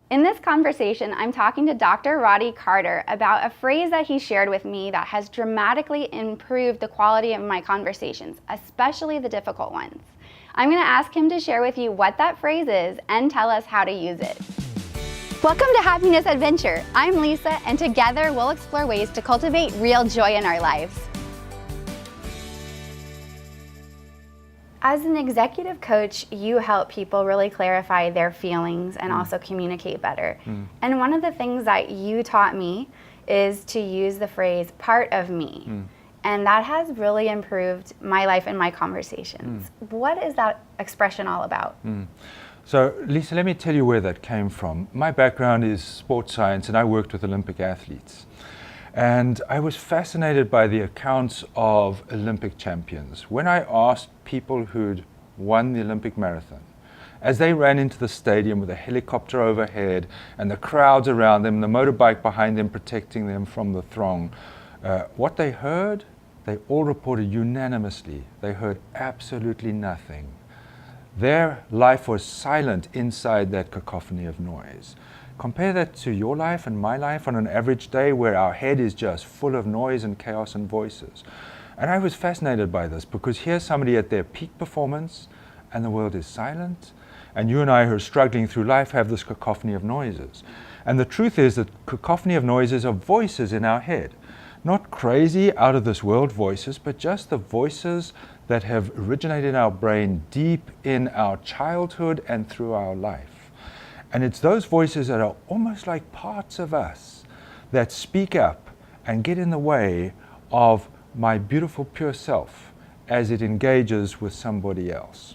In this conversation, I'm talking to Dr. Roddy Carter about a phrase that he shared with me that has dramatically improved the quality of my conversations, especially the difficult ones. I'm going to ask him to share with you what that phrase is and tell us how to use it. Welcome to Happiness Adventure. I'm Lisa, and together we'll explore ways to cultivate real joy in our lives. As an executive coach, you help people really clarify their feelings and also communicate better. And one of the things that you taught me is to use the phrase part of me. And that has really improved my life and my conversations. What is that expression all about? So Lisa, let me tell you where that came from. My background is sports science and I worked with Olympic athletes. And I was fascinated by the accounts of Olympic champions. When I asked people who'd won the Olympic marathon, as they ran into the stadium with a helicopter overhead and the crowds around them, the motorbike behind them protecting them from the throng, what they heard, they all reported unanimously, they heard absolutely nothing. Their life was silent inside that cacophony of noise. Compare that to your life and my life on an average day where our head is just full of noise and chaos and voices. And I was fascinated by this because here's somebody at their peak performance and the world is silent. And you and I who are struggling through life have this cacophony of noises. And the truth is that cacophony of noises are voices in our head. Not crazy, out of this world voices, but just the voices that have originated in our brain deep in our childhood and through our life. And it's those voices that are almost like parts of us that speak up and get in the way of my beautiful pure self as it engages with somebody else.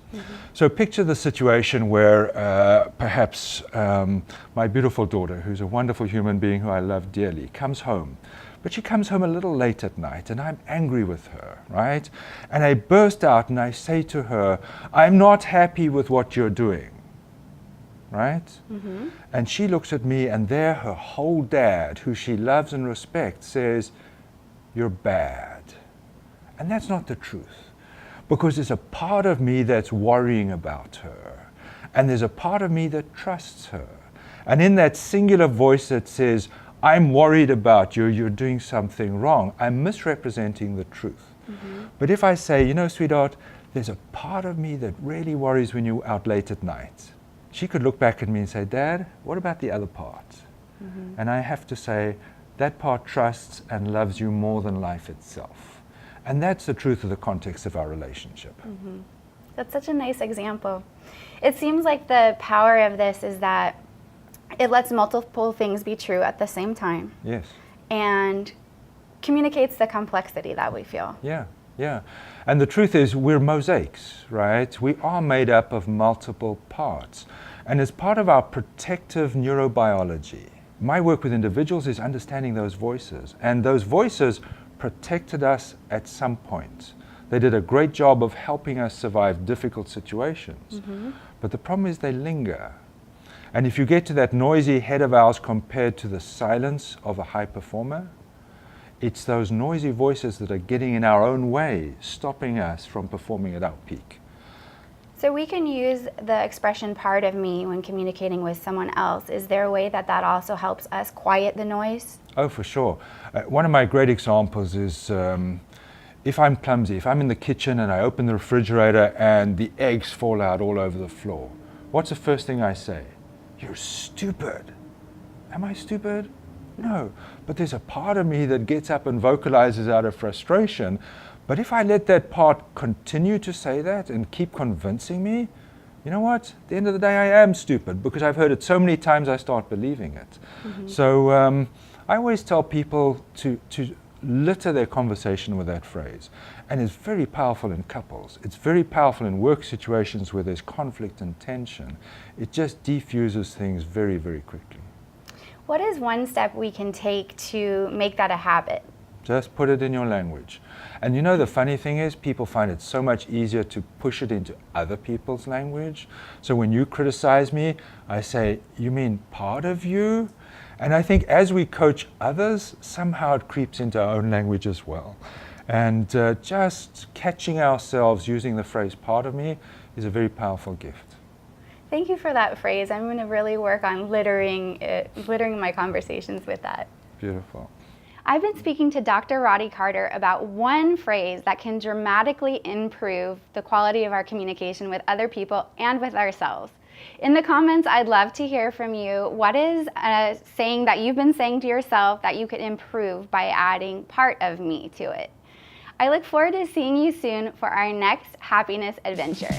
So picture the situation where perhaps my beautiful daughter, who's a wonderful human being who I love dearly, comes home. But she comes home a little late at night and I'm angry with her, right? And I burst out and I say to her, I'm not happy with what you're doing. Right? And she looks at me and there her whole dad, who she loves and respects, says, you're bad. And that's not the truth. Because there's a part of me that's worrying about her. And there's a part of me that trusts her. And in that singular voice that says, I'm worried about you, you're doing something wrong, I'm misrepresenting the truth. But if I say, you know, sweetheart, there's a part of me that really worries when you're out late at night. She could look back at me and say, Dad, what about the other part? And I have to say, that part trusts and loves you more than life itself. And that's the truth of the context of our relationship. That's such a nice example. It seems like the power of this is that it lets multiple things be true at the same time. Yes. And communicates the complexity that we feel. Yeah. Yeah, and the truth is we're mosaics, right? We are made up of multiple parts. And as part of our protective neurobiology, my work with individuals is understanding those voices. And those voices protected us at some point. They did a great job of helping us survive difficult situations. But the problem is they linger. And if you get to that noisy head of ours compared to the silence of a high performer, it's those noisy voices that are getting in our own way, stopping us from performing at our peak. So we can use the expression part of me when communicating with someone else. Is there a way that that also helps us quiet the noise? Oh, for sure. One of my great examples is if I'm clumsy, if I'm in the kitchen and I open the refrigerator and the eggs fall out all over the floor, what's the first thing I say? You're stupid. Am I stupid? No, but there's a part of me that gets up and vocalizes out of frustration. But if I let that part continue to say that and keep convincing me, you know what? At the end of the day, I am stupid because I've heard it so many times I start believing it. So I always tell people to litter their conversation with that phrase. And it's very powerful in couples. It's very powerful in work situations where there's conflict and tension. It just defuses things very, very quickly. What is one step we can take to make that a habit? Just put it in your language. And you know, the funny thing is, people find it so much easier to push it into other people's language. So when you criticize me, I say, you mean part of you? And I think as we coach others, somehow it creeps into our own language as well. And just catching ourselves using the phrase part of me is a very powerful gift. Thank you for that phrase. I'm going to really work on littering my conversations with that. Beautiful. I've been speaking to Dr. Roddy Carter about one phrase that can dramatically improve the quality of our communication with other people and with ourselves. In the comments, I'd love to hear from you. What is a saying that you've been saying to yourself that you could improve by adding part of me to it? I look forward to seeing you soon for our next happiness adventure.